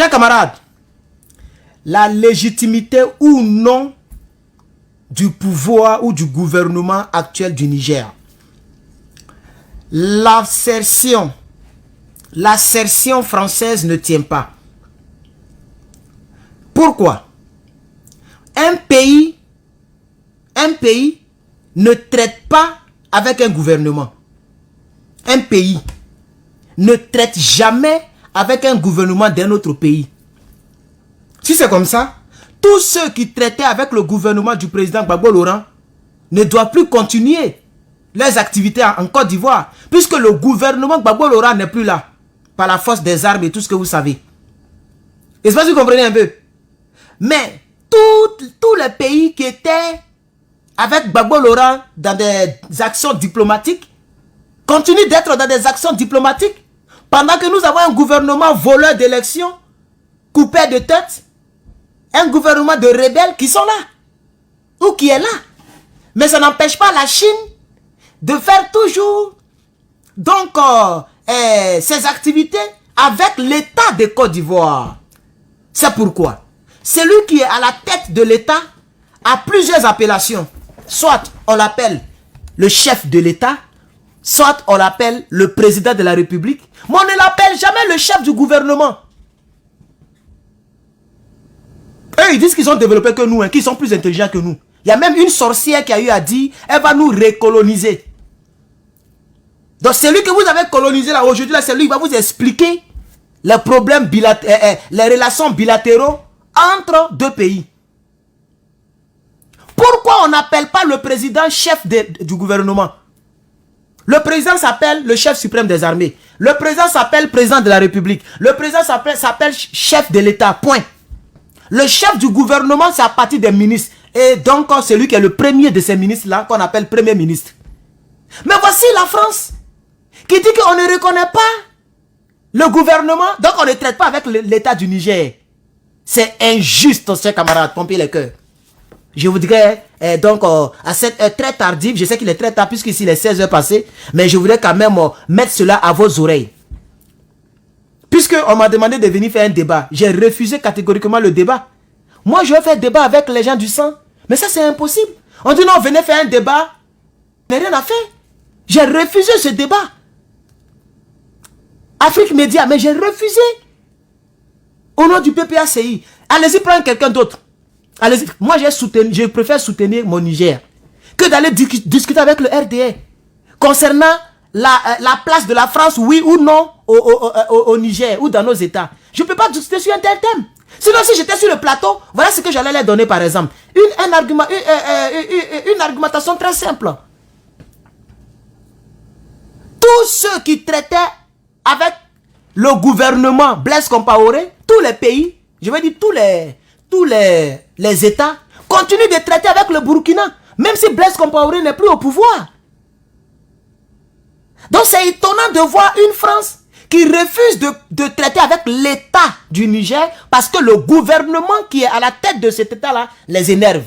Chers camarades, la légitimité ou non du pouvoir ou du gouvernement actuel du Niger, l'assertion française ne tient pas. Pourquoi? Un pays ne traite pas avec un gouvernement. Un pays ne traite jamais avec un gouvernement d'un autre pays. Si c'est comme ça, tous ceux qui traitaient avec le gouvernement du président Gbagbo Laurent ne doivent plus continuer leurs activités en Côte d'Ivoire, puisque le gouvernement Gbagbo Laurent n'est plus là, par la force des armes et tout ce que vous savez. Est-ce que vous comprenez un peu? Mais tous les pays qui étaient avec Gbagbo Laurent dans des actions diplomatiques continuent d'être dans des actions diplomatiques pendant que nous avons un gouvernement voleur d'élections, coupé de tête, un gouvernement de rebelles qui sont là, ou qui est là. Mais ça n'empêche pas la Chine de faire toujours donc ses activités avec l'État de Côte d'Ivoire. C'est pourquoi celui qui est à la tête de l'État a plusieurs appellations. Soit on l'appelle le chef de l'État, soit on l'appelle le président de la République, mais on ne l'appelle jamais le chef du gouvernement. Eux, ils disent qu'ils ont développé que nous, qu'ils sont plus intelligents que nous. Il y a même une sorcière qui a eu à dire, elle va nous recoloniser. Donc celui que vous avez colonisé là aujourd'hui, c'est lui qui va vous expliquer les problèmes les relations bilatéraux entre deux pays. Pourquoi on n'appelle pas le président chef du gouvernement? Le président s'appelle le chef suprême des armées. Le président s'appelle président de la République. Le président s'appelle chef de l'État, point. Le chef du gouvernement, c'est à partir des ministres. Et donc, c'est lui qui est le premier de ces ministres-là, qu'on appelle premier ministre. Mais voici la France, qui dit qu'on ne reconnaît pas le gouvernement, donc on ne traite pas avec l'État du Niger. C'est injuste, chers camarades, pompez les cœurs. Je voudrais, donc, à cette heure très tardive, je sais qu'il est très tard, puisqu'ici il est 16 heures passées, mais je voudrais quand même mettre cela à vos oreilles. Puisqu'on m'a demandé de venir faire un débat, j'ai refusé catégoriquement le débat. Moi, je vais faire débat avec les gens du sang. Mais ça, c'est impossible. On dit non, venez faire un débat. Mais rien à faire. J'ai refusé ce débat. Afrique Média, mais j'ai refusé. Au nom du PPACI. Allez-y prendre quelqu'un d'autre. Allez-y. Moi, je préfère soutenir mon Niger que d'aller discuter avec le RDA concernant la place de la France, oui ou non, au Niger ou dans nos États. Je ne peux pas discuter sur un tel thème. Sinon, si j'étais sur le plateau, voilà ce que j'allais leur donner par exemple. Une argumentation très simple. Tous ceux qui traitaient avec le gouvernement Blaise Compaoré, tous les pays, je veux dire tous les États, continuent de traiter avec le Burkina, même si Blaise Compaoré n'est plus au pouvoir. Donc c'est étonnant de voir une France qui refuse de traiter avec l'État du Niger parce que le gouvernement qui est à la tête de cet État-là les énerve.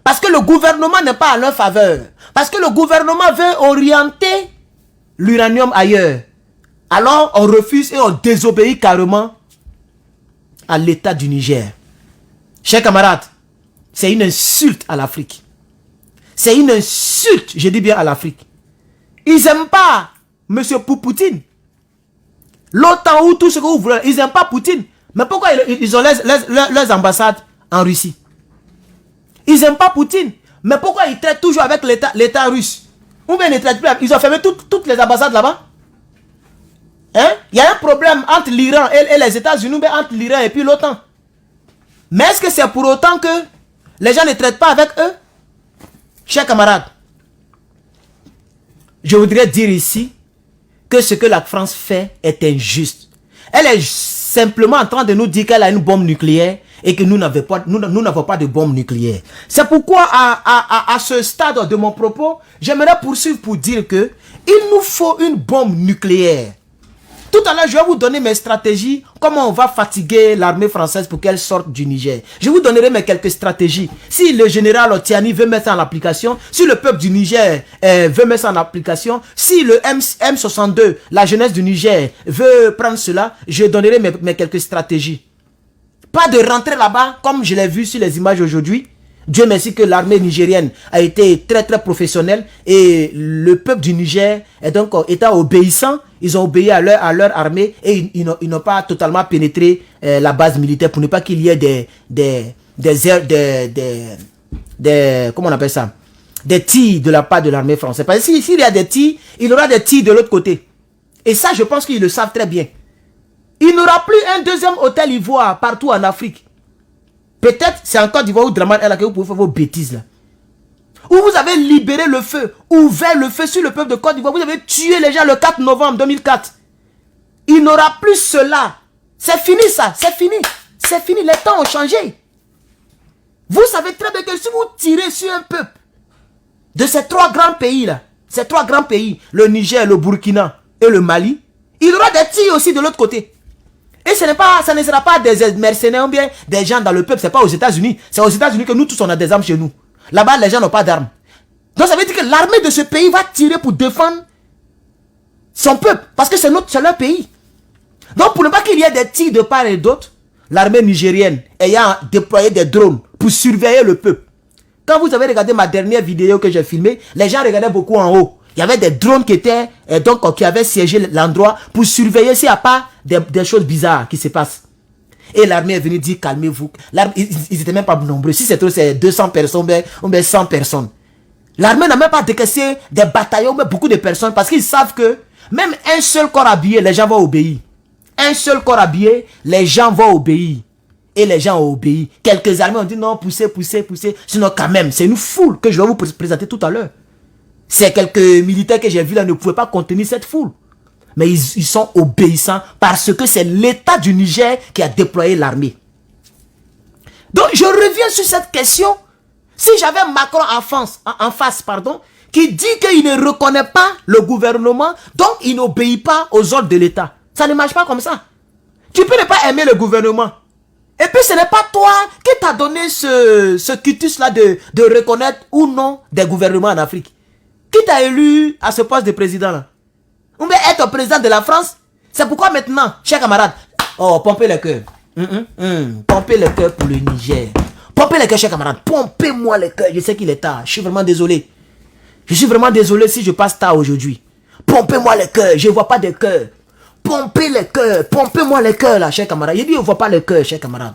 Parce que le gouvernement n'est pas à leur faveur. Parce que le gouvernement veut orienter l'uranium ailleurs. Alors on refuse et on désobéit carrément à l'État du Niger. Chers camarades, c'est une insulte à l'Afrique. C'est une insulte, je dis bien à l'Afrique. Ils n'aiment pas M. Poutine. L'OTAN ou tout ce que vous voulez, ils n'aiment pas Poutine. Mais pourquoi ils ont leurs ambassades en Russie? Ils n'aiment pas Poutine. Mais pourquoi ils traitent toujours avec l'État russe? Ou bien ils ne traitent plus. Ils ont fermé toutes les ambassades là-bas. Hein? Il y a un problème entre l'Iran et les États-Unis, ou bien entre l'Iran et puis l'OTAN. Mais est-ce que c'est pour autant que les gens ne traitent pas avec eux? Chers camarades, je voudrais dire ici que ce que la France fait est injuste. Elle est simplement en train de nous dire qu'elle a une bombe nucléaire et que nous n'avons pas de bombe nucléaire. C'est pourquoi à ce stade de mon propos, j'aimerais poursuivre pour dire que il nous faut une bombe nucléaire. Tout à l'heure, je vais vous donner mes stratégies, comment on va fatiguer l'armée française pour qu'elle sorte du Niger. Je vous donnerai mes quelques stratégies. Si le général Tiani veut mettre ça en application, si le peuple du Niger veut mettre ça en application, si le M62, la jeunesse du Niger, veut prendre cela, je donnerai mes quelques stratégies. Pas de rentrer là-bas, comme je l'ai vu sur les images aujourd'hui. Dieu merci que l'armée nigérienne a été très très professionnelle et le peuple du Niger est donc étant obéissant. Ils ont obéi à leur armée et ils n'ont pas totalement pénétré la base militaire pour ne pas qu'il y ait comment on appelle ça, des tirs de la part de l'armée française. Parce que s'il y a des tirs, il y aura des tirs de l'autre côté. Et ça, je pense qu'ils le savent très bien. Il n'y aura plus un deuxième hôtel Ivoire partout en Afrique. Peut-être c'est en Côte d'Ivoire ou Draman que vous pouvez faire vos bêtises là. Où vous avez libéré le feu, ouvert le feu sur le peuple de Côte d'Ivoire. Vous avez tué les gens le 4 novembre 2004. Il n'aura plus cela. C'est fini ça, c'est fini. C'est fini, les temps ont changé. Vous savez très bien que si vous tirez sur un peuple de ces trois grands pays là, ces trois grands pays, le Niger, le Burkina et le Mali, il y aura des tirs aussi de l'autre côté. Et ça ne sera pas des mercenaires ou bien des gens dans le peuple, c'est pas aux États-Unis. C'est aux États-Unis que nous tous on a des armes chez nous. Là-bas, les gens n'ont pas d'armes. Donc ça veut dire que l'armée de ce pays va tirer pour défendre son peuple. Parce que c'est leur pays. Donc pour ne pas qu'il y ait des tirs de part et d'autre, l'armée nigérienne ayant déployé des drones pour surveiller le peuple. Quand vous avez regardé ma dernière vidéo que j'ai filmée, les gens regardaient beaucoup en haut. Il y avait des drones qui avaient siégé l'endroit pour surveiller s'il n'y a pas des choses bizarres qui se passent. Et l'armée est venue dire calmez-vous. Ils n'étaient même pas nombreux. Si c'est trop, c'est 200 personnes ou bien 100 personnes. L'armée n'a même pas décaissé des bataillons, mais beaucoup de personnes parce qu'ils savent que même un seul corps habillé, les gens vont obéir. Un seul corps habillé, les gens vont obéir. Et les gens ont obéi. Quelques armées ont dit non, poussez. Sinon quand même, c'est une foule que je vais vous présenter tout à l'heure. Ces quelques militaires que j'ai vus là ne pouvaient pas contenir cette foule. Mais ils sont obéissants parce que c'est l'État du Niger qui a déployé l'armée. Donc je reviens sur cette question. Si j'avais Macron en face, qui dit qu'il ne reconnaît pas le gouvernement, donc il n'obéit pas aux ordres de l'État. Ça ne marche pas comme ça. Tu peux ne pas aimer le gouvernement. Et puis ce n'est pas toi qui t'a donné ce quitus-là de reconnaître ou non des gouvernements en Afrique. Qui t'a élu à ce poste de président là? Ou bien être président de la France? C'est pourquoi maintenant, chers camarades, pompez le cœur. Pompez le cœur pour le Niger. Pompez le cœur, chers camarades. Pompez-moi le cœur. Je sais qu'il est tard. Je suis vraiment désolé. Je suis vraiment désolé si je passe tard aujourd'hui. Pompez-moi le cœur. Je ne vois pas de cœur. Pompez le cœur. Pompez-moi le cœur là, chers camarades. Je dis, on ne voit pas le cœur, chers camarades.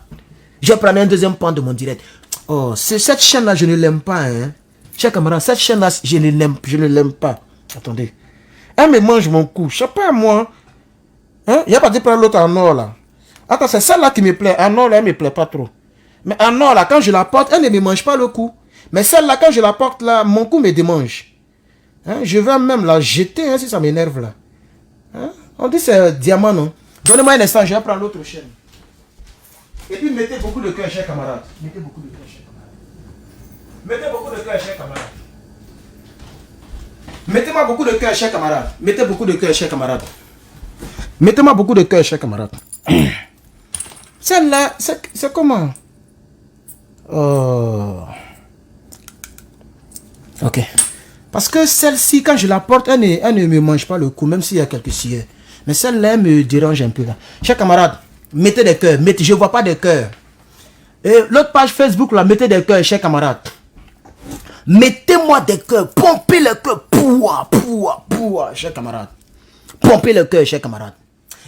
Je vais prendre un deuxième point de mon direct. Oh, cette chaîne là, je ne l'aime pas, hein. Chers camarades, cette chaîne-là, je ne l'aime pas. Attendez. Elle me mange mon cou. Je sais pas, moi. Hein? Il n'y a pas de prendre l'autre en or, là. Attends, c'est celle-là qui me plaît. En or, là, elle ne me plaît pas trop. Mais en or, là, quand je la porte, elle ne me mange pas le cou. Mais celle-là, quand je la porte, là, mon cou me démange. Hein? Je vais même la jeter, hein, si ça m'énerve, là. Hein? On dit c'est diamant, non? Donnez-moi un instant, je vais prendre l'autre chaîne. Et puis, mettez beaucoup de cœur, chers camarades. Mettez beaucoup de cœur, chers camarades. Mettez beaucoup de cœur, chers camarades. Mettez-moi beaucoup de cœur, chers camarades. Mettez beaucoup de cœur, chers camarades. Mettez-moi beaucoup de cœur, chers camarades. Celle-là, c'est comment? Oh. Ok. Parce que celle-ci, quand je la porte, elle ne me mange pas le cou, même s'il y a quelques sueurs. Mais celle-là, elle me dérange un peu là. Chers camarades, mettez des cœurs. Je ne vois pas de cœurs. Et l'autre page Facebook, là, mettez des cœurs, chers camarades. Mettez-moi des cœurs, pompez le cœur, pouah, chers camarades. Pompez le cœur, chers camarades.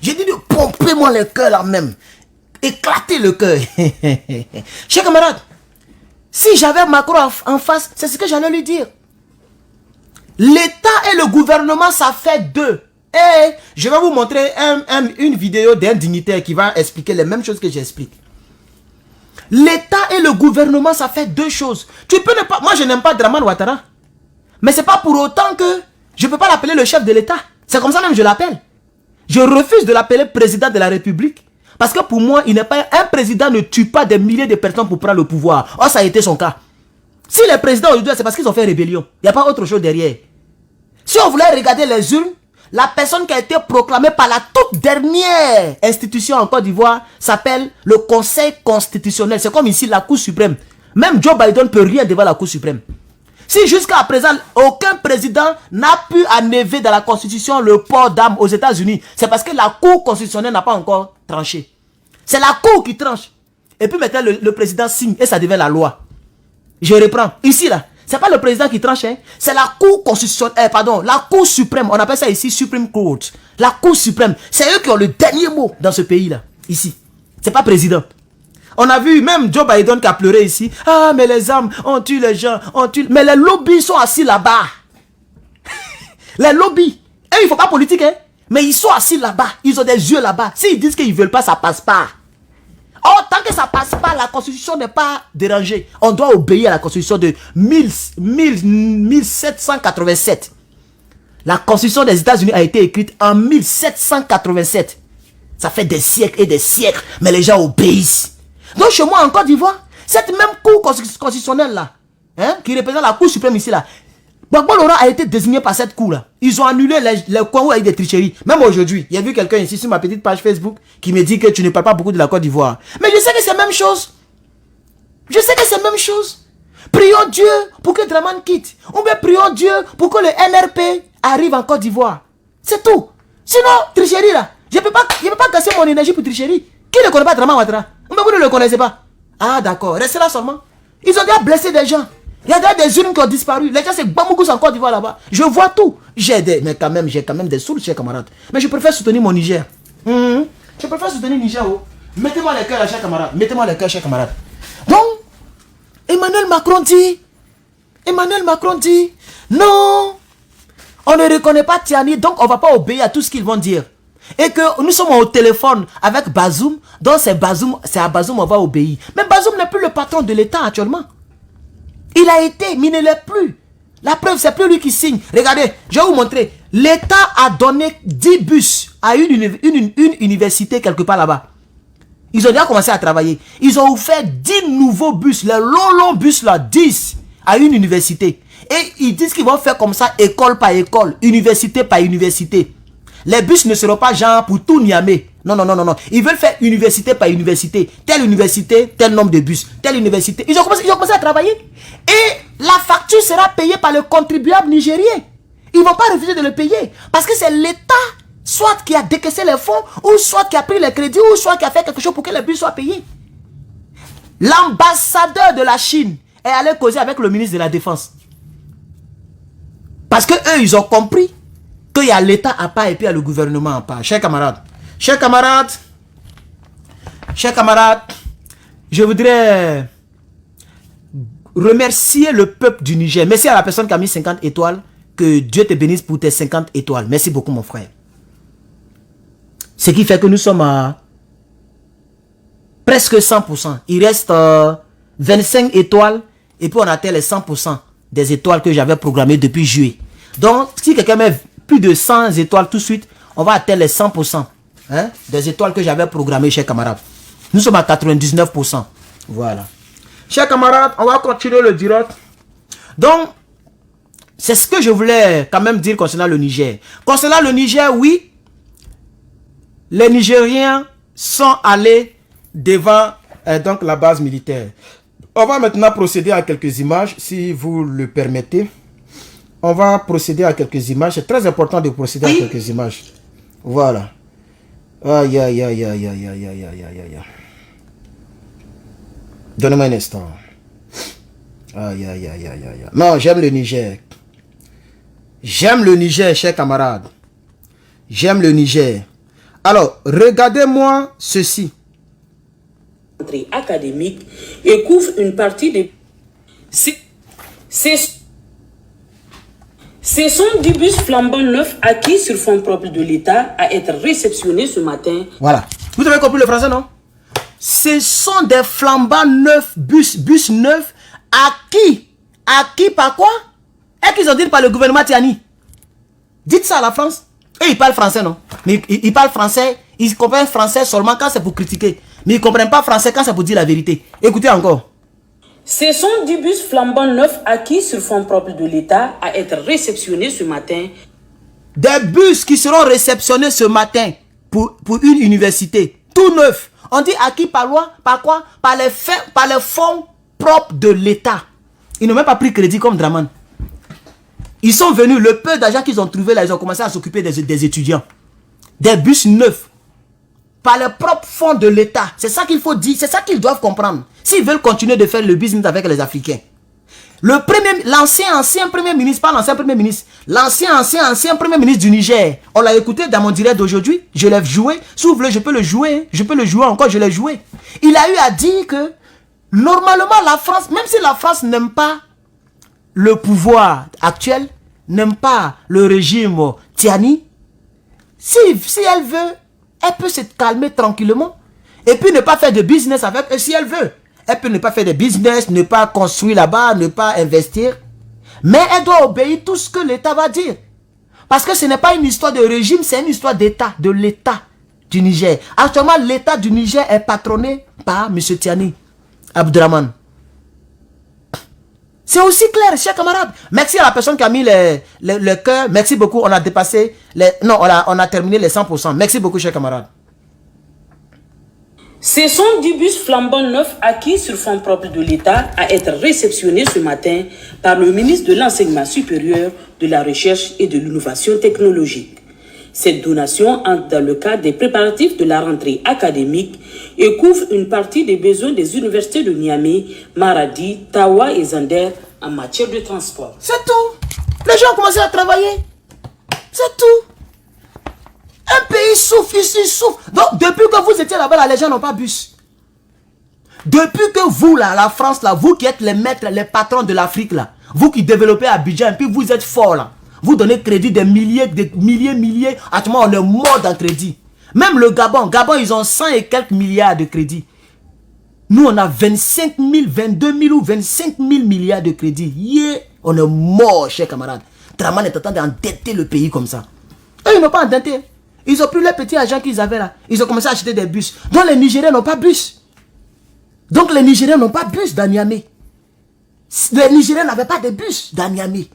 J'ai dit de pomper-moi le cœur là même. Éclatez le cœur. Chers camarades, si j'avais Macron en face, c'est ce que j'allais lui dire. L'État et le gouvernement, ça fait deux. Et je vais vous montrer une vidéo d'un dignitaire qui va expliquer les mêmes choses que j'explique. L'État et le gouvernement, ça fait deux choses. Tu peux ne pas... Moi, je n'aime pas Draman Ouattara. Mais c'est pas pour autant que je ne peux pas l'appeler le chef de l'État. C'est comme ça même que je l'appelle. Je refuse de l'appeler président de la République. Parce que pour moi, il n'est pas... Un président ne tue pas des milliers de personnes pour prendre le pouvoir. Oh, ça a été son cas. Si les présidents aujourd'hui, c'est parce qu'ils ont fait rébellion. Il n'y a pas autre chose derrière. Si on voulait regarder les urnes, la personne qui a été proclamée par la toute dernière institution en Côte d'Ivoire s'appelle le Conseil constitutionnel. C'est comme ici la Cour suprême. Même Joe Biden ne peut rien devant la Cour suprême. Si jusqu'à présent, aucun président n'a pu enlever dans la Constitution le port d'armes aux États-Unis, c'est parce que la Cour constitutionnelle n'a pas encore tranché. C'est la Cour qui tranche. Et puis maintenant, le président signe et ça devient la loi. Je reprends. Ici, là, c'est pas le président qui tranche, hein. C'est la Cour constitutionnelle, pardon, la Cour suprême. On appelle ça ici Supreme Court. La Cour suprême. C'est eux qui ont le dernier mot dans ce pays-là. Ici. C'est pas président. On a vu même Joe Biden qui a pleuré ici. Ah, mais les armes, on tue les gens, on tue... Mais les lobbies sont assis là-bas. Les lobbies. Et il ne faut pas politique, hein. Mais ils sont assis là-bas. Ils ont des yeux là-bas. S'ils disent qu'ils ne veulent pas, ça passe pas. Oh, tant que ça passe pas, la constitution n'est pas dérangée. On doit obéir à la constitution de 1787. La constitution des États-Unis a été écrite en 1787. Ça fait des siècles et des siècles, mais les gens obéissent. Donc chez moi en Côte d'Ivoire, cette même cour constitutionnelle là, hein, qui représente la Cour suprême ici là, Gbagbo Laurent a été désigné par cette cour là. Ils ont annulé les coins où il y a eu des tricheries. Même aujourd'hui, il y a vu quelqu'un ici sur ma petite page Facebook qui me dit que tu ne parles pas beaucoup de la Côte d'Ivoire. Mais je sais que c'est la même chose. Je sais que c'est la même chose. Prions Dieu pour que Dramane quitte. Ou bien prions Dieu pour que le NRP arrive en Côte d'Ivoire. C'est tout. Sinon, tricherie là. Je ne peux pas gasser mon énergie pour tricherie. Qui ne connaît pas Dramane Ouattara? Mais vous ne le connaissez pas. Ah d'accord, restez là seulement. Ils ont déjà blessé des gens. Il y a déjà des urnes qui ont disparu. Les gens c'est Bamoukou en Côte d'Ivoire là-bas. Je vois tout. Mais quand même, j'ai quand même des sources, chers camarades. Mais je préfère soutenir mon Niger. Je préfère soutenir Niger. Oh. Mettez-moi les cœurs, chers camarades. Mettez-moi les cœurs, chers camarades. Donc, Emmanuel Macron dit, non, on ne reconnaît pas Tiani, donc on ne va pas obéir à tout ce qu'ils vont dire. Et que nous sommes au téléphone avec Bazoum, donc c'est à Bazoum on va obéir. Mais Bazoum n'est plus le patron de l'État actuellement. Il a été, mais il ne l'est plus. La preuve, c'est plus lui qui signe. Regardez, je vais vous montrer. L'État a donné 10 bus à une université quelque part là-bas. Ils ont déjà commencé à travailler. Ils ont offert 10 nouveaux bus, les longs bus là, 10 à une université. Et ils disent qu'ils vont faire comme ça, école par école, université par université. Les bus ne seront pas genre pour tout Niamey. Non. Ils veulent faire université par université. Telle université, tel nombre de bus. Telle université. Ils ont commencé à travailler. Et la facture sera payée par le contribuable nigérien. Ils ne vont pas refuser de le payer. Parce que c'est l'État, soit qui a décaissé les fonds, ou soit qui a pris les crédits, ou soit qui a fait quelque chose pour que les bus soient payés. L'ambassadeur de la Chine est allé causer avec le ministre de la Défense. Parce que eux, ils ont compris qu'il y a l'État à part et puis il y a le gouvernement à part. Chers camarades, je voudrais remercier le peuple du Niger. Merci à la personne qui a mis 50 étoiles. Que Dieu te bénisse pour tes 50 étoiles. Merci beaucoup mon frère. Ce qui fait que nous sommes à presque 100%. Il reste 25 étoiles et puis on atteint les 100% des étoiles que j'avais programmées depuis juillet. Donc si quelqu'un met plus de 100 étoiles tout de suite, on va atteindre les 100% hein, des étoiles que j'avais programmées, chers camarades. Nous sommes à 99%. Voilà. Chers camarades, on va continuer le direct. Donc, c'est ce que je voulais quand même dire concernant le Niger. Concernant le Niger, oui, les Nigériens sont allés devant donc la base militaire. On va maintenant procéder à quelques images, si vous le permettez. On va procéder à quelques images. C'est très important de procéder à quelques images. Voilà. Aïe, aïe, aïe, aïe, aïe, aïe, aïe, aïe, aïe. Donnez-moi un instant. Aïe, aïe, aïe, aïe, aïe. Non, j'aime le Niger. J'aime le Niger, chers camarades. J'aime le Niger. Alors, regardez-moi ceci. Académique et couvre une partie des... Ce sont 10 bus flambant neufs acquis sur fonds propres de l'État à être réceptionnés ce matin. Voilà. Vous avez compris le français, non? Ce sont des flambants neufs, bus neufs acquis. Acquis par quoi? Et qu'ils ont dit par le gouvernement Tiani. Dites ça à la France. Et ils parlent français, non? Mais ils parlent français, ils comprennent français seulement quand c'est pour critiquer. Mais ils ne comprennent pas français quand c'est pour dire la vérité. Écoutez encore. Ce sont 10 bus flambant neufs acquis sur fonds propres de l'État à être réceptionnés ce matin. Des bus qui seront réceptionnés ce matin pour une université. Tout neuf. On dit acquis par loi, par quoi? Par les fonds propres de l'État. Ils n'ont même pas pris crédit comme Dramane. Ils sont venus, le peu d'argent qu'ils ont trouvé là, ils ont commencé à s'occuper des étudiants. Des bus neufs. par les propres fonds de l'État. C'est ça qu'il faut dire, c'est ça qu'ils doivent comprendre. S'ils veulent continuer de faire le business avec les Africains. L'ancien premier ministre, pas l'ancien premier ministre, l'ancien premier ministre du Niger, on l'a écouté dans mon direct d'aujourd'hui, je l'ai joué, si vous voulez je peux le jouer, hein. Je peux le jouer encore, je l'ai joué. Il a eu à dire que, normalement la France, même si la France n'aime pas le pouvoir actuel, n'aime pas le régime Tiani, si elle veut, elle peut se calmer tranquillement, et puis ne pas faire de business avec eux si elle veut. Elle peut ne pas faire de business, ne pas construire là-bas, ne pas investir. Mais elle doit obéir tout ce que l'État va dire. Parce que ce n'est pas une histoire de régime, c'est une histoire d'État, de l'État du Niger. Actuellement, l'État du Niger est patronné par M. Tiani Abdourahmane. C'est aussi clair, chers camarades. Merci à la personne qui a mis le cœur. Merci beaucoup, on a dépassé non, on a terminé les 100%. Merci beaucoup, chers camarades. Ce sont 10 bus flambant neufs acquis sur fonds propres de l'État à être réceptionnés ce matin par le ministre de l'Enseignement supérieur, de la Recherche et de l'Innovation technologique. Cette donation entre dans le cadre des préparatifs de la rentrée académique et couvre une partie des besoins des universités de Niamey, Maradi, Tawa et Zander en matière de transport. C'est tout. Les gens ont commencé à travailler. C'est tout. Un pays souffre, ici souffre. Donc, depuis que vous étiez là-bas, là, les gens n'ont pas bus. Depuis que vous, là, la France, là, vous qui êtes les maîtres, les patrons de l'Afrique, là, vous qui développez Abidjan, et puis vous êtes forts, là, vous donnez crédit des milliers. Actuellement, on est mort dans crédit. Même le Gabon, ils ont 100 et quelques milliards de crédits. Nous, on a 25 000, 22 000 ou 25 000 milliards de crédits. Yeah, on est mort, chers camarades. Draman est en train d'endetter le pays comme ça. Eux, ils n'ont pas endetté. Ils ont pris les petits agents qu'ils avaient là. Ils ont commencé à acheter des bus. Donc les Nigériens n'ont pas bus. Donc les Nigériens n'ont pas bus dans Niamey. Les Nigériens n'avaient pas de bus dans Niamey.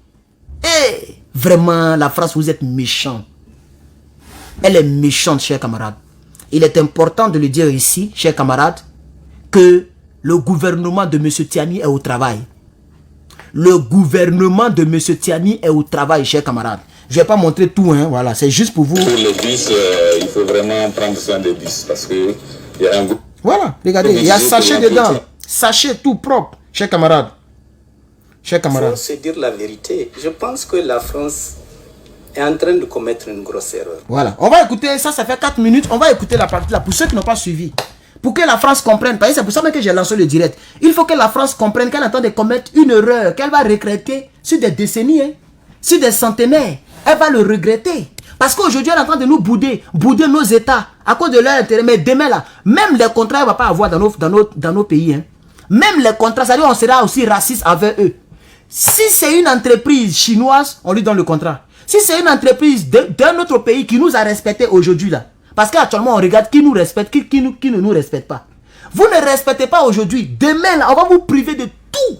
Et vraiment, la France, vous êtes méchants. Elle est méchante, chers camarades. Il est important de le dire ici, chers camarades, que le gouvernement de M. Tiani est au travail. Le gouvernement de M. Tiani est au travail, chers camarades. Je ne vais pas montrer tout, hein, voilà, c'est juste pour vous. Pour les bus, il faut vraiment prendre soin des bus parce que il y a un groupe. Voilà, regardez, il y a sachet dedans. Sachet tout propre, chers camarades. Chers camarades. Il faut se dire la vérité. Je pense que la France est en train de commettre une grosse erreur. Voilà, on va écouter, ça fait 4 minutes, on va écouter la partie là pour ceux qui n'ont pas suivi. Pour que la France comprenne, parce que c'est pour ça même que j'ai lancé le direct. Il faut que la France comprenne qu'elle est en train de commettre une erreur, qu'elle va regretter sur des décennies, hein, sur des centenaires. Elle va le regretter. Parce qu'aujourd'hui, elle est en train de nous bouder nos États à cause de leur intérêt. Mais demain, là, même les contrats, elle ne va pas avoir dans nos pays. Hein. Même les contrats, c'est-à-dire on sera aussi raciste avec eux. Si c'est une entreprise chinoise, on lui donne le contrat. Si c'est une entreprise d'un autre pays qui nous a respecté aujourd'hui, là, parce qu'actuellement, on regarde qui nous respecte, qui ne nous respecte pas. Vous ne respectez pas aujourd'hui. Demain, là, on va vous priver de tout.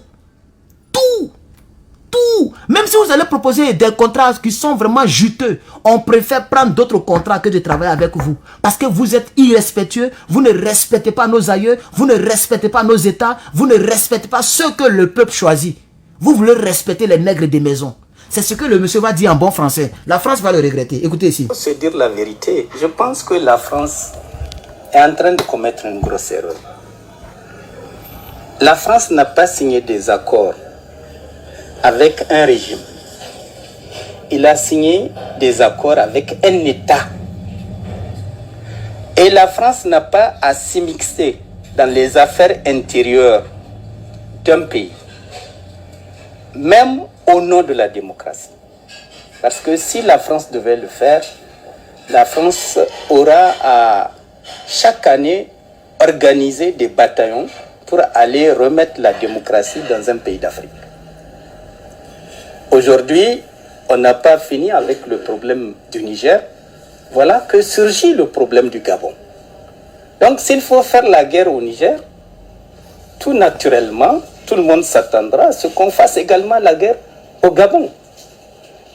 Tout. Même si vous allez proposer des contrats qui sont vraiment juteux, on préfère prendre d'autres contrats que de travailler avec vous. Parce que vous êtes irrespectueux, vous ne respectez pas nos aïeux, vous ne respectez pas nos États, vous ne respectez pas ceux que le peuple choisit. Vous voulez respecter les nègres des maisons. C'est ce que le monsieur va dire en bon français. La France va le regretter. Écoutez ici. Il faut se dire la vérité. Je pense que la France est en train de commettre une grosse erreur. La France n'a pas signé des accords avec un régime. Il a signé des accords avec un État. Et la France n'a pas à s'immiscer dans les affaires intérieures d'un pays, même au nom de la démocratie. Parce que si la France devait le faire, la France aura à chaque année organiser des bataillons pour aller remettre la démocratie dans un pays d'Afrique. Aujourd'hui, on n'a pas fini avec le problème du Niger. Voilà que surgit le problème du Gabon. Donc, s'il faut faire la guerre au Niger, tout naturellement, tout le monde s'attendra à ce qu'on fasse également la guerre au Gabon.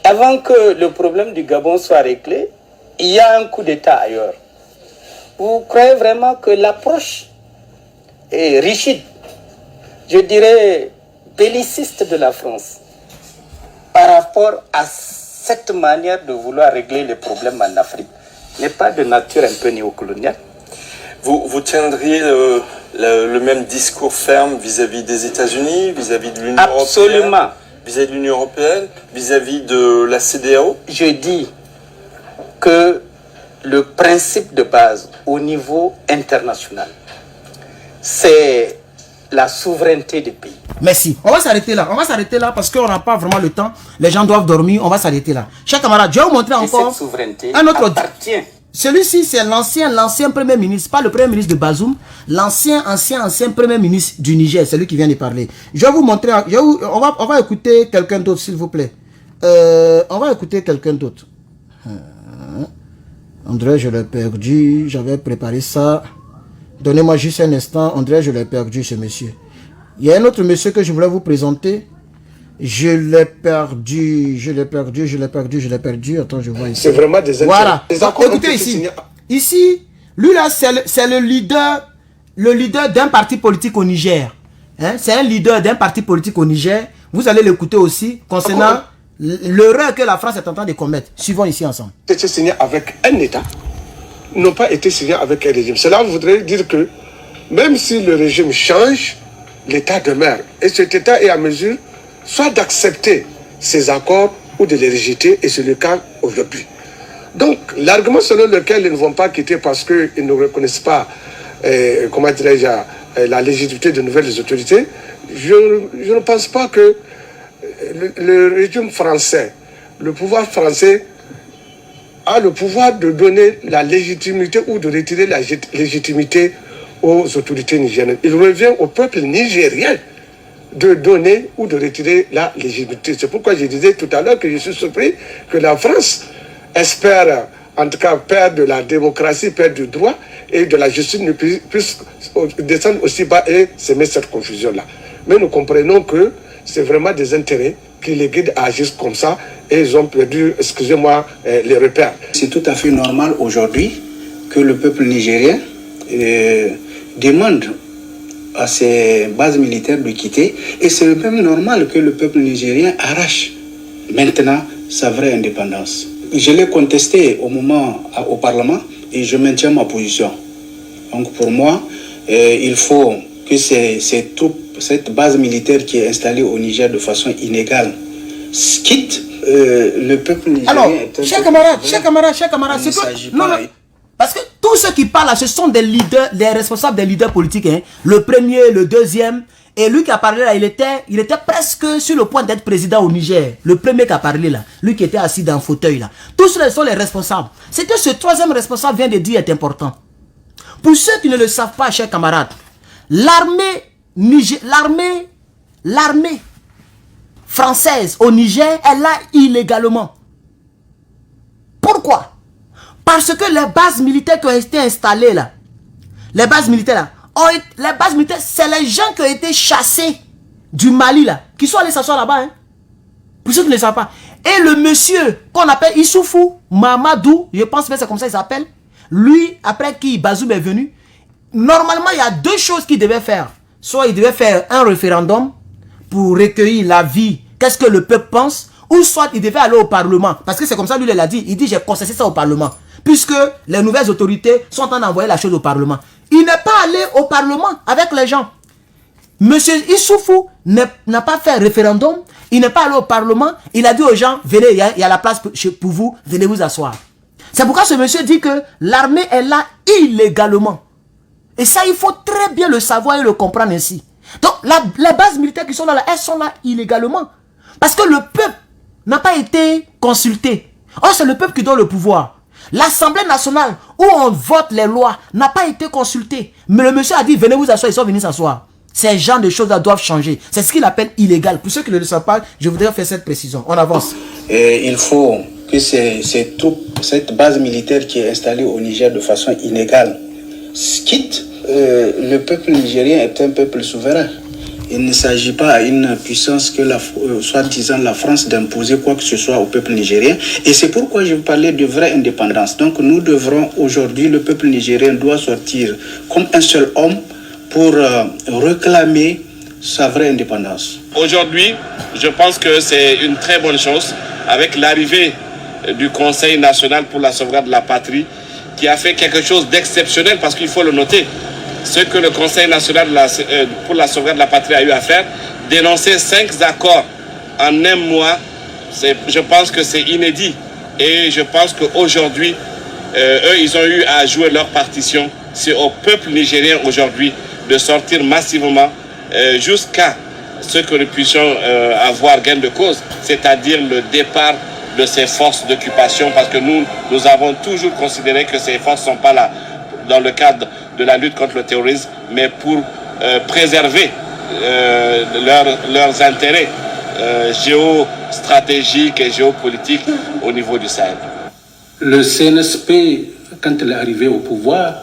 Avant que le problème du Gabon soit réglé, il y a un coup d'État ailleurs. Vous croyez vraiment que l'approche est rigide, je dirais belliciste de la France, par rapport à cette manière de vouloir régler les problèmes en Afrique, n'est pas de nature un peu néocoloniale? Vous tiendriez le même discours ferme vis-à-vis des États-Unis, vis-à-vis de l'Union européenne? Absolument. Vis-à-vis de l'Union européenne, vis-à-vis de la CEDEAO? Je dis que le principe de base au niveau international, c'est la souveraineté des pays. Merci. On va s'arrêter là. On va s'arrêter là parce qu'on n'a pas vraiment le temps. Les gens doivent dormir. On va s'arrêter là. Chers camarades, je vais vous montrer encore cette souveraineté un autre. Appartient. Celui-ci, c'est l'ancien premier ministre, pas le premier ministre de Bazoum, l'ancien premier ministre du Niger, c'est lui qui vient de parler. Je vais vous montrer, on va écouter quelqu'un d'autre, s'il vous plaît. On va écouter quelqu'un d'autre. André, je l'ai perdu, j'avais préparé ça. Donnez-moi juste un instant, André, je l'ai perdu, ce monsieur. Il y a un autre monsieur que je voulais vous présenter. Je l'ai perdu. Attends, je vois ici. C'est vraiment des intérêts. Voilà. Écoutez ici. Ici, lui là, c'est le leader d'un parti politique au Niger. Hein? C'est un leader d'un parti politique au Niger. Vous allez l'écouter aussi concernant l'erreur que la France est en train de commettre. Suivons ici ensemble. C'était signé avec un État, n'ont pas été signés avec un régime. Cela voudrait dire que même si le régime change, l'État demeure. Et cet État est à mesure soit d'accepter ces accords ou de les rejeter, et c'est le cas aujourd'hui. Donc, l'argument selon lequel ils ne vont pas quitter parce qu'ils ne reconnaissent pas, comment dirais-je, la légitimité de nouvelles autorités, je ne pense pas que le régime français, le pouvoir français, a le pouvoir de donner la légitimité ou de retirer la légitimité aux autorités nigériennes. Il revient au peuple nigérien de donner ou de retirer la légitimité. C'est pourquoi je disais tout à l'heure que je suis surpris que la France espère, en tout cas, perdre de la démocratie, perdre du droit et de la justice, ne puisse descendre aussi bas et semer cette confusion-là. Mais nous comprenons que c'est vraiment des intérêts qui les guident à agir comme ça et ils ont perdu, excusez-moi, les repères. C'est tout à fait normal aujourd'hui que le peuple nigérien demande à ses bases militaires de quitter, et c'est même normal que le peuple nigérien arrache maintenant sa vraie indépendance. Je l'ai contesté au Parlement et je maintiens ma position. Donc pour moi, il faut que ces troupes, cette base militaire qui est installée au Niger de façon inégale, quitte le peuple nigérien. Alors, chers camarades, c'est que... Non, parce que tous ceux qui parlent là, ce sont des leaders, des responsables des leaders politiques. Hein. Le premier, le deuxième. Et lui qui a parlé là, il était presque sur le point d'être président au Niger. Le premier qui a parlé là, lui qui était assis dans un fauteuil là. Tous ceux sont les responsables. C'est que ce troisième responsable vient de dire est important. Pour ceux qui ne le savent pas, chers camarades, l'armée française au Niger est là illégalement. Pourquoi? Parce que les bases militaires qui ont été installées là, c'est les gens qui ont été chassés du Mali là, qui sont allés s'asseoir là-bas. Hein. Pour ceux qui ne le savent pas. Et le monsieur qu'on appelle Issoufou Mamadou, je pense que c'est comme ça qu'il s'appelle, lui, après qui Bazoum est venu, normalement il y a deux choses qu'il devait faire. Soit il devait faire un référendum pour recueillir l'avis, qu'est-ce que le peuple pense, ou soit il devait aller au Parlement. Parce que c'est comme ça, lui, il a dit. Il dit, j'ai concédé ça au Parlement. Puisque les nouvelles autorités sont en train d'envoyer la chose au Parlement. Il n'est pas allé au Parlement avec les gens. Monsieur Issoufou n'a pas fait référendum. Il n'est pas allé au Parlement. Il a dit aux gens, venez, il y a la place pour vous, venez vous asseoir. C'est pourquoi ce monsieur dit que l'armée est là illégalement. Et ça, il faut très bien le savoir et le comprendre ainsi. Donc, les bases militaires qui sont là, elles sont là illégalement. Parce que le peuple n'a pas été consulté. Or, c'est le peuple qui donne le pouvoir. L'Assemblée nationale, où on vote les lois, n'a pas été consultée. Mais le monsieur a dit, venez vous asseoir, ils sont venus s'asseoir. Ces genres de choses-là doivent changer. C'est ce qu'il appelle illégal. Pour ceux qui ne le savent pas, je voudrais faire cette précision. On avance. Et il faut que ces troupes, cette base militaire qui est installée au Niger de façon inégale, quitte. Le peuple nigérien est un peuple souverain. Il ne s'agit pas à une puissance que soi-disant la France d'imposer quoi que ce soit au peuple nigérien. Et c'est pourquoi je vous parlais de vraie indépendance. Donc nous devrons aujourd'hui, le peuple nigérien doit sortir comme un seul homme pour réclamer sa vraie indépendance. Aujourd'hui, je pense que c'est une très bonne chose avec l'arrivée du Conseil national pour la sauvegarde de la patrie qui a fait quelque chose d'exceptionnel, parce qu'il faut le noter. Ce que le Conseil national pour la sauvegarde de la patrie a eu à faire, dénoncer 5 accords en un mois, je pense que c'est inédit. Et je pense qu'aujourd'hui, eux, ils ont eu à jouer leur partition. C'est au peuple nigérien aujourd'hui de sortir massivement jusqu'à ce que nous puissions avoir gain de cause, c'est-à-dire le départ de ces forces d'occupation, parce que nous avons toujours considéré que ces forces ne sont pas là dans le cadre de la lutte contre le terrorisme, mais pour préserver leurs intérêts géostratégiques et géopolitiques au niveau du Sahel. Le CNSP, quand il est arrivé au pouvoir,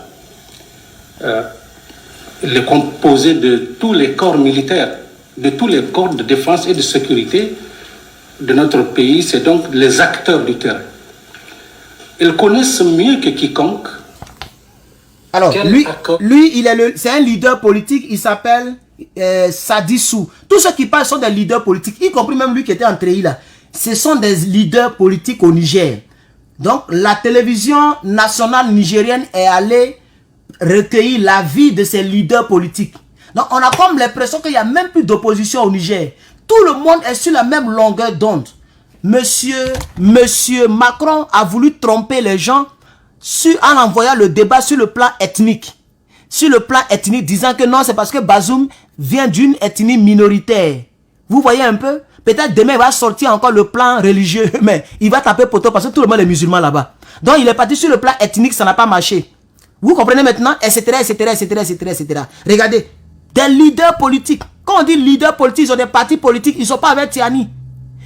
il est composé de tous les corps militaires, de tous les corps de défense et de sécurité de notre pays. C'est donc les acteurs du terrain. Ils connaissent mieux que quiconque. Alors, c'est un leader politique, il s'appelle Sadissou. Tous ceux qui parlent sont des leaders politiques, y compris même lui qui était en treillis là. Ce sont des leaders politiques au Niger. Donc, la télévision nationale nigérienne est allée recueillir l'avis de ces leaders politiques. Donc, on a comme l'impression qu'il n'y a même plus d'opposition au Niger. Tout le monde est sur la même longueur d'onde. Monsieur Macron a voulu tromper les gens en envoyant le débat sur le plan ethnique. Sur le plan ethnique, disant que non, c'est parce que Bazoum vient d'une ethnie minoritaire. Vous voyez un peu? Peut-être demain, il va sortir encore le plan religieux, mais il va taper poteau parce que tout le monde est musulman là-bas. Donc, il est parti sur le plan ethnique, ça n'a pas marché. Vous comprenez maintenant? Etc. Regardez, des leaders politiques. Quand on dit leaders politiques, ils ont des partis politiques, ils ne sont pas avec Tiani.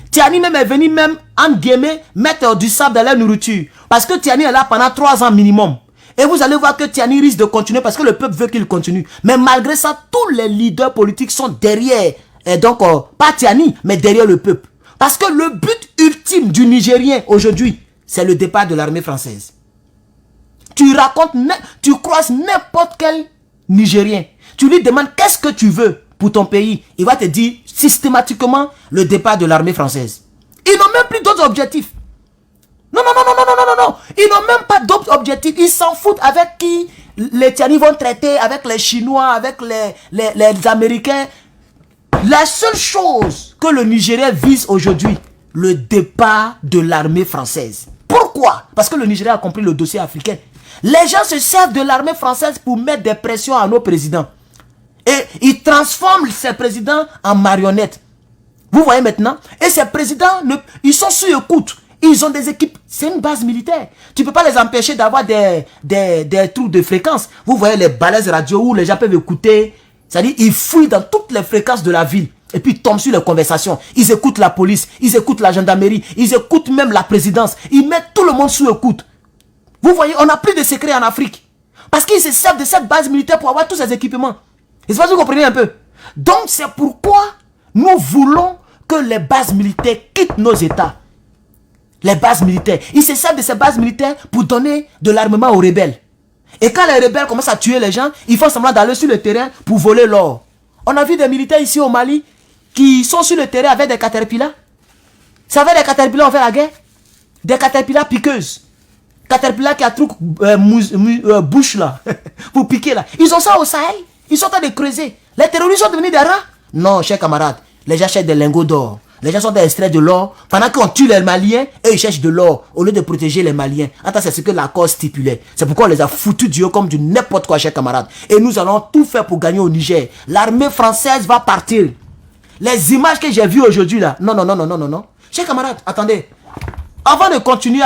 Tiani même est venu en guillemets, mettre du sable dans la nourriture. Parce que Tiani est là pendant 3 ans minimum. Et vous allez voir que Tiani risque de continuer parce que le peuple veut qu'il continue. Mais malgré ça, tous les leaders politiques sont derrière. Et donc, pas Tiani, mais derrière le peuple. Parce que le but ultime du Nigérien aujourd'hui, c'est le départ de l'armée française. Tu croises n'importe quel Nigérien. Tu lui demandes qu'est-ce que tu veux pour ton pays. Il va te dire systématiquement le départ de l'armée française. Ils n'ont même plus d'autres objectifs. Non. Ils n'ont même pas d'autres objectifs. Ils s'en foutent avec qui les Tiani vont traiter, avec les Chinois, avec les Américains. La seule chose que le Nigérien vise aujourd'hui, le départ de l'armée française. Pourquoi? Parce que le Nigeria a compris le dossier africain. Les gens se servent de l'armée française pour mettre des pressions à nos présidents. Et ils transforment ces présidents en marionnettes. Vous voyez maintenant? Et ces présidents, ils sont sous écoute. Ils ont des équipes. C'est une base militaire. Tu ne peux pas les empêcher d'avoir des trous de fréquence. Vous voyez les balaises radio où les gens peuvent écouter. C'est-à-dire, ils fouillent dans toutes les fréquences de la ville. Et puis, ils tombent sur les conversations. Ils écoutent la police. Ils écoutent la gendarmerie. Ils écoutent même la présidence. Ils mettent tout le monde sous écoute. Vous voyez, on n'a plus de secrets en Afrique. Parce qu'ils se servent de cette base militaire pour avoir tous ces équipements. Et c'est pas que vous comprenez un peu. Donc, c'est pourquoi nous voulons que les bases militaires quittent nos États. Les bases militaires. Ils se servent de ces bases militaires pour donner de l'armement aux rebelles. Et quand les rebelles commencent à tuer les gens, ils font semblant d'aller sur le terrain pour voler l'or. On a vu des militaires ici au Mali qui sont sur le terrain avec des caterpillars. C'est avec des caterpillars on fait la guerre. Des caterpillars piqueuses. Caterpillar qui a truc bouche là, pour piquer là. Ils ont ça au Sahel. Ils sont en train de creuser. Les terroristes sont devenus des rats. Non, chers camarades, les gens achètent des lingots d'or. Les gens sont des extraits de l'or. Pendant qu'on tue les Maliens, eux ils cherchent de l'or au lieu de protéger les Maliens. Attends, c'est ce que l'accord stipulait. C'est pourquoi on les a foutus du haut comme du n'importe quoi, chers camarades. Et nous allons tout faire pour gagner au Niger. L'armée française va partir. Les images que j'ai vues aujourd'hui là. Non. Chers camarades, attendez. Avant de continuer